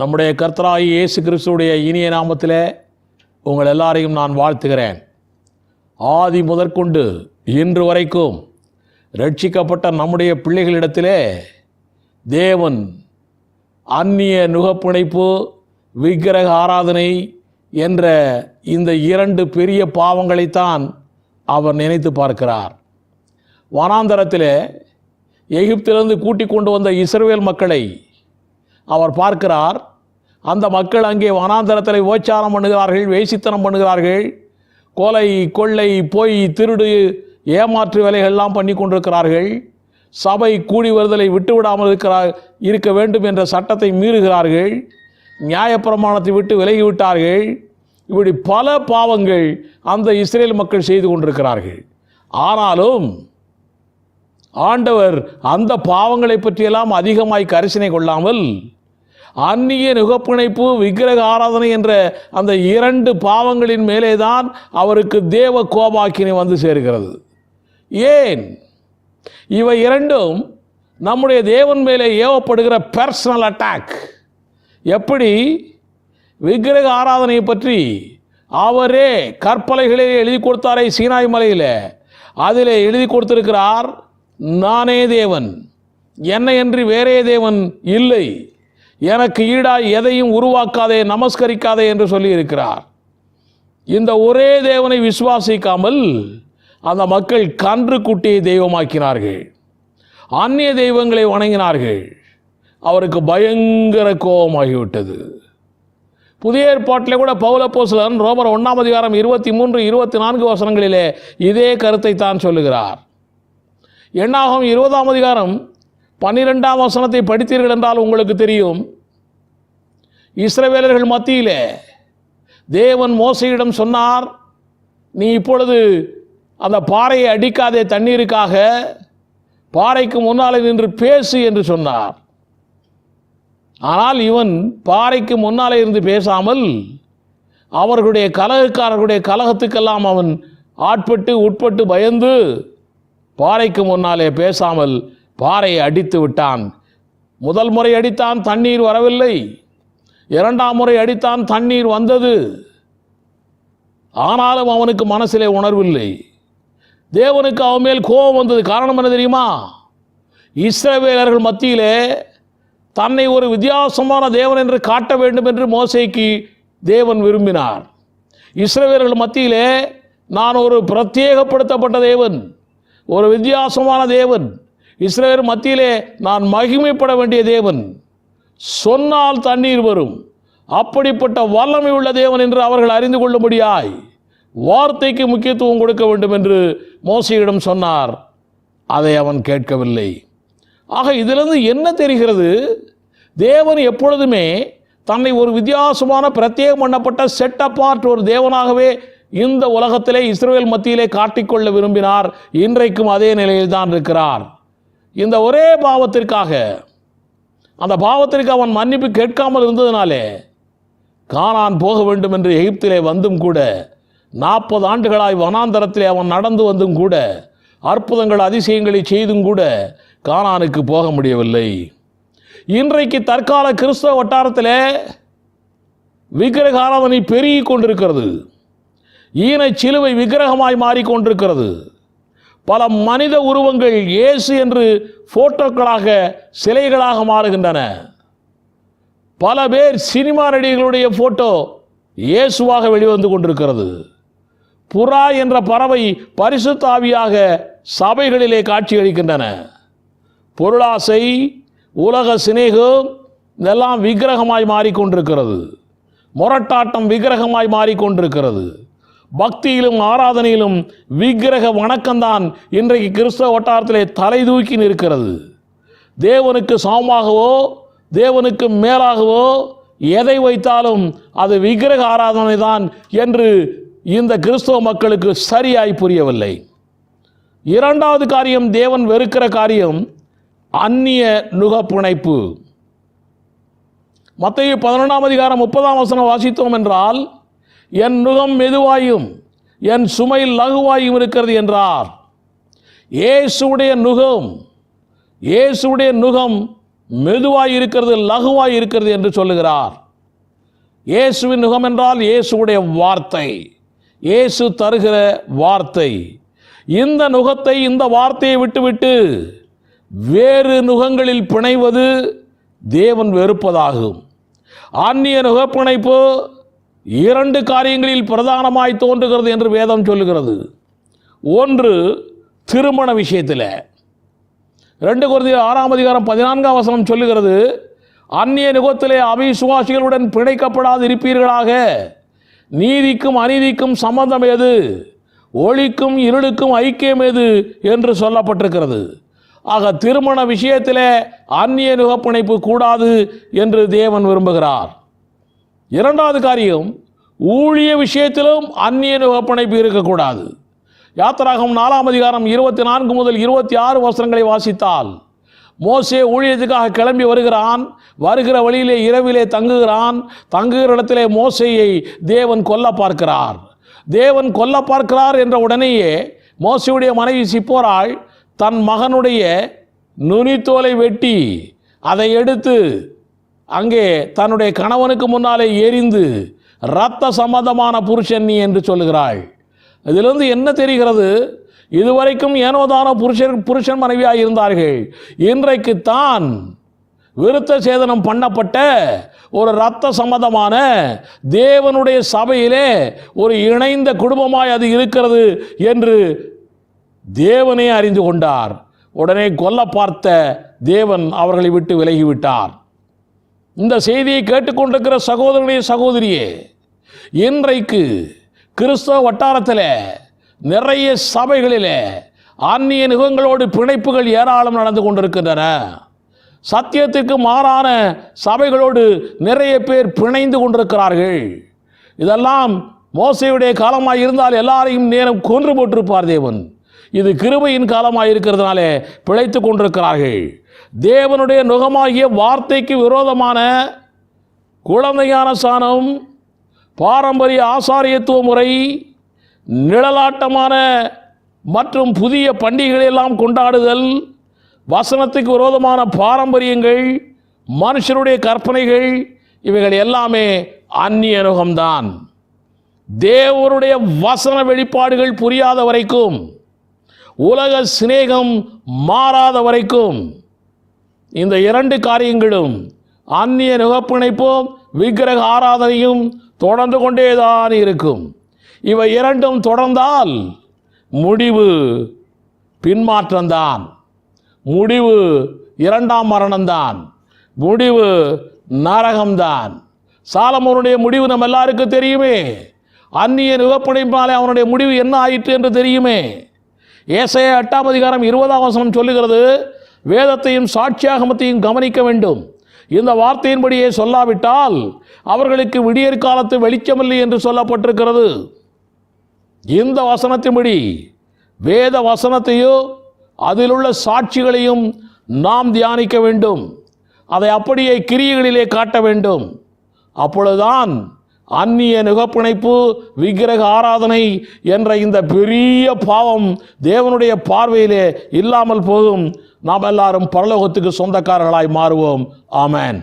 நம்முடைய கர்த்தராகிய இயேசு கிறிஸ்துவுடைய இனிய நாமத்திலே உங்கள் எல்லாரையும் நான் வாழ்த்துகிறேன். ஆதி முதற்கொண்டு இன்று வரைக்கும் ரட்சிக்கப்பட்ட நம்முடைய பிள்ளைகளிடத்திலே தேவன் அந்நிய நுகப்பிணைப்பு, விக்கிரக ஆராதனை என்ற இந்த இரண்டு பெரிய பாவங்களைத்தான் அவர் நினைத்து பார்க்கிறார். வனாந்தரத்திலே எகிப்திலிருந்து கூட்டிக் கொண்டு வந்த இஸ்ரவேல் மக்களை அவர் பார்க்கிறார். அந்த மக்கள் அங்கே வனாந்தரத்தில் விபச்சாரம் பண்ணுகிறார்கள், வேசித்தனம் பண்ணுகிறார்கள், கொலை, கொள்ளை, பொய், திருடு, ஏமாற்று வேலைகள்லாம் பண்ணி கொண்டிருக்கிறார்கள். சபை கூடி வருதலை விட்டுவிடாமல் இருக்க வேண்டும் என்ற சட்டத்தை மீறுகிறார்கள். நியாயப்பிரமாணத்தை விட்டு விலகிவிட்டார்கள். இப்படி பல பாவங்கள் அந்த இஸ்ரேல் மக்கள் செய்து கொண்டிருக்கிறார்கள். ஆனாலும் ஆண்டவர் அந்த பாவங்களை பற்றியெல்லாம் அதிகமாய் கரிசனை கொள்ளாமல் அந்நிய நுகப்பிணைப்பு, விக்கிரக ஆராதனை என்ற அந்த இரண்டு பாவங்களின் மேலே தான் அவருக்கு தேவ கோபாக்கினை வந்து சேர்கிறது. ஏன்? இவை இரண்டும் நம்முடைய தேவன் மேலே ஏவப்படுகிற பர்சனல் அட்டாக். எப்படி? விக்கிரக ஆராதனையை பற்றி அவரே கற்பலைகளே எழுதி கொடுத்தாரே சீனாய் மலையில், அதில் எழுதி கொடுத்திருக்கிறார், நானே தேவன், என்னை அன்றி வேறே தேவன் இல்லை, எனக்கு ஈடாய் எதையும் உருவாக்காதே, நமஸ்கரிக்காதே என்று சொல்லியிருக்கிறார். இந்த ஒரே தேவனை விசுவாசிக்காமல் அந்த மக்கள் கன்று குட்டியை தெய்வமாக்கினார்கள், அந்நிய தெய்வங்களை வணங்கினார்கள். அவருக்கு பயங்கர கோபமாகிவிட்டது. புதிய ஏற்பாட்டிலே கூட பவுல் அப்போஸ்தலன் ரோமர் 1 அதிகாரம் 23, 24 வசனங்களிலே இதே கருத்தை தான் சொல்லுகிறார். எண்ணாகமம் 20 அதிகாரம் 12 வசனத்தை படித்தீர்கள் என்றால் உங்களுக்கு தெரியும். இஸ்ரவேலர்கள் மத்தியிலே தேவன் மோசேயிடம் சொன்னார், நீ இப்பொழுது அந்த பாறையை அடிக்காதே, தண்ணீருக்காக பாறைக்கு முன்னாலே நின்று பேசு என்று சொன்னார். ஆனால் இவன் பாறைக்கு முன்னாலே இருந்து பேசாமல் அவர்களுடைய கலகக்காரர்களுடைய கலகத்துக்கெல்லாம் அவன் உட்பட்டு பயந்து பாறைக்கு முன்னாலே பேசாமல் பாறையை அடித்து விட்டான். முதல் முறை அடித்தான், தண்ணீர் வரவில்லை. இரண்டாம் முறை அடித்தான், தண்ணீர் வந்தது. ஆனாலும் அவனுக்கு மனசிலே உணர்வில்லை. தேவனுக்கு அவன் மேல் கோபம் வந்தது. காரணம் என்ன தெரியுமா? இஸ்ரவேலர்கள் மத்தியிலே தன்னை ஒரு வித்தியாசமான தேவன் என்று காட்ட வேண்டும் என்று மோசேக்கு தேவன் விரும்பினார். இஸ்ரவேலர்கள் மத்தியிலே நான் ஒரு பிரத்யேகப்படுத்தப்பட்ட தேவன், ஒரு வித்தியாசமான தேவன், இஸ்ரவேல் மத்தியிலே நான் மகிமைப்பட வேண்டிய தேவன், சொன்னால் தண்ணீர் வரும், அப்படிப்பட்ட வல்லமை உள்ள தேவன் என்று அவர்கள் அறிந்து கொள்ளும்படியாய் வார்த்தைக்கு முக்கியத்துவம் கொடுக்க வேண்டும் என்று மோசேயிடம் சொன்னார். அதை அவன் கேட்கவில்லை. ஆக இதிலிருந்து என்ன தெரிகிறது? தேவன் எப்பொழுதுமே தன்னை ஒரு வித்தியாசமான பிரத்யேகம் பண்ணப்பட்ட செட் அப்பார்ட் ஒரு தேவனாகவே இந்த உலகத்திலே இஸ்ரவேல் மத்தியிலே காட்டிக்கொள்ள விரும்பினார். இன்றைக்கும் அதே நிலையில் தான் இருக்கிறார். இந்த ஒரே பாவத்திற்காக, அந்த பாவத்திற்கு அவன் மன்னிப்பு கேட்காமல் இருந்ததினாலே கானான் போக வேண்டும் என்று எகிப்திலே வந்தும் கூட, 40 ஆண்டுகளாய் வனாந்தரத்திலே அவன் நடந்து வந்தும் கூட, அற்புதங்கள் அதிசயங்களை செய்தும் கூட கானானுக்கு போக முடியவில்லை. இன்றைக்கு தற்கால கிறிஸ்தவ வட்டாரத்திலே விக்கிரக ஆராதனை பெருகி கொண்டிருக்கிறது. ஈனை சிலுவை விக்கிரகமாய் மாறிக்கொண்டிருக்கிறது. பல மனித உருவங்கள் இயேசு என்று போட்டோக்களாக, சிலைகளாக மாறுகின்றன. பல பேர் சினிமா நடிகர்களுடைய போட்டோ இயேசுவாக வெளிவந்து கொண்டிருக்கிறது. புறா என்ற பறவை பரிசுத்த ஆவியாக சபைகளிலே காட்சியளிக்கின்றன. பொருளாசை, உலக சிநேகம் இதெல்லாம் விக்கிரகமாய் மாறிக்கொண்டிருக்கிறது. முரட்டாட்டம் விக்கிரகமாய் மாறிக்கொண்டிருக்கிறது. பக்தியிலும் ஆராதனையிலும் விக்கிரக வணக்கம்தான் இன்றைக்கு கிறிஸ்தவ வட்டாரத்திலே தலை தூக்கி நிற்கிறது. தேவனுக்கு சமமாகவோ தேவனுக்கு மேலாகவோ எதை வைத்தாலும் அது விக்கிரக ஆராதனை தான் என்று இந்த கிறிஸ்தவ மக்களுக்கு சரியாய் புரியவில்லை. இரண்டாவது காரியம், தேவன் வெறுக்கிற காரியம் அந்நிய நுகப்பிணைப்பு. மத்தேயு 11 அதிகாரம் 30 வசனம் வாசித்தோம் என்றால், என் நுகம் மெதுவாயும் என் சுமை லகுவாயும் இருக்கிறது என்றார். இயேசுடைய நுகம் மெதுவாய் இருக்கிறது, லகுவாய் இருக்கிறது என்று சொல்லுகிறார். இயேசுவின் நுகம் என்றால் இயேசுடைய வார்த்தை, இயேசு தருகிற வார்த்தை. இந்த நுகத்தை, இந்த வார்த்தையை விட்டுவிட்டு வேறு நுகங்களில் பிணைவது தேவன் வெறுப்பதாகும். ஆன்மீக நுகப்பிணைப்பு 2 காரியங்களில் பிரதானமாய் தோன்றுகிறது என்று வேதம் சொல்லுகிறது. ஒன்று, திருமண விஷயத்தில் 2 கொரிந்தியர் 6:14 சொல்லுகிறது, அந்நிய நுகத்திலே அவிசுவாசிகளுடன் பிணைக்கப்படாது இருப்பீர்களாக. நீதிக்கும் அநீதிக்கும் சம்பந்தம் ஏது? ஒளிக்கும் இருளுக்கும் ஐக்கியம் ஏது என்று சொல்லப்பட்டிருக்கிறது. ஆக திருமண விஷயத்திலே அந்நிய நுகப்பிணைப்பு கூடாது என்று தேவன் விரும்புகிறார். 2வது காரியம், ஊழிய விஷயத்திலும் அந்நிய நுகப்பிணைப்பு இருக்கக்கூடாது. யாத்திராகமம் 4:24 முதல் 26 வாசித்தால், மோசே ஊழியத்துக்காக கிளம்பி வருகிறான். வருகிற வழியிலே இரவிலே தங்குகிறான். தங்குகிற இடத்திலே மோசேயை தேவன் கொல்ல பார்க்கிறார். தேவன் கொல்ல பார்க்கிறார் என்ற உடனேயே மோசேயுடைய மனைவி சிப்போராள் தன் மகனுடைய நுனித்தோலை வெட்டி அதை எடுத்து அங்கே தன்னுடைய கணவனுக்கு முன்னாலே எரிந்து, இரத்த சம்பந்தமான புருஷன் நீ என்று சொல்லுகிறாள். இதிலிருந்து என்ன தெரிகிறது? இதுவரைக்கும் ஏனோதான புருஷன் மனைவியாக இருந்தார்கள். இன்றைக்கு தான் விருத்த சேதனம் பண்ணப்பட்ட ஒரு இரத்த சம்பந்தமான தேவனுடைய சபையிலே ஒரு இணைந்த குடும்பமாய் அது இருக்கிறது என்று தேவனே அறிந்து கொண்டார். உடனே கொல்ல பார்த்த தேவன் அவர்களை விட்டு விலகிவிட்டார். இந்த செய்தியை கேட்டுக்கொண்டிருக்கிற சகோதரனே, சகோதரியே, இன்றைக்கு கிறிஸ்தவ வட்டாரத்தில் நிறைய சபைகளிலே ஆன்மீக நுகங்களோடு பிணைப்புகள் ஏராளம் நடந்து கொண்டிருக்கின்றன. சத்தியத்திற்கு மாறான சபைகளோடு நிறைய பேர் பிணைந்து கொண்டிருக்கிறார்கள். இதெல்லாம் மோசேயுடைய காலமாக இருந்தால் எல்லாரையும் நேரம் கொன்று போட்டிருப்பார் தேவன். இது கிருபையின் காலமாக இருக்கிறதுனாலே பிழைத்து கொண்டிருக்கிறார்கள். தேவனுடைய நுகமாகிய வார்த்தைக்கு விரோதமான குழந்தையான சாணம், பாரம்பரிய ஆசாரியத்துவ முறை, நிழலாட்டமான மற்றும் புதிய பண்டிகைகளெல்லாம் கொண்டாடுதல், வசனத்துக்கு விரோதமான பாரம்பரியங்கள், மனுஷருடைய கற்பனைகள், இவைகள் எல்லாமே அந்நிய நுகம்தான். தேவனுடைய வசன வெளிப்பாடுகள் புரியாத வரைக்கும், உலக சிநேகம் மாறாத வரைக்கும் இந்த 2 காரியங்களும், அந்நிய நுகப்பிணைப்பும் விக்கிரக ஆராதனையும் தொடர்ந்து கொண்டேதான் இருக்கும். இவை 2ம் தொடர்ந்தால் முடிவு பின்மாற்றம்தான், முடிவு 2ஆம் மரணம்தான், முடிவு நரகம்தான். சாலமோனுடைய முடிவு நம்ம எல்லாருக்கும் தெரியுமே. அந்நிய நுகப்பிணைப்பாலே அவனுடைய முடிவு என்ன ஆயிற்று என்று தெரியுமே. ஏசாயா 8:20 சொல்லுகிறது, வேதத்தையும் சாட்சியாகமத்தையும் கவனிக்க வேண்டும். இந்த வார்த்தையின்படியே சொல்லாவிட்டால் அவர்களுக்கு விடியற் காலத்து வெளிச்சமில்லை என்று சொல்லப்பட்டிருக்கிறது. இந்த வசனத்தின்படி வேத வசனத்தையோ அதிலுள்ள சாட்சிகளையும் நாம் தியானிக்க வேண்டும். அதை அப்படியே கிரியைகளிலே காட்ட வேண்டும். அப்பொழுதுதான் அந்நிய நுகப்பிணைப்பு, விக்கிரக ஆராதனை என்ற இந்த பெரிய பாவம் தேவனுடைய பார்வையிலே இல்லாமல் போகும். நாம் எல்லாரும் பரலோகத்துக்கு சொந்தக்காரர்களாய் மாறுவோம். ஆமென்.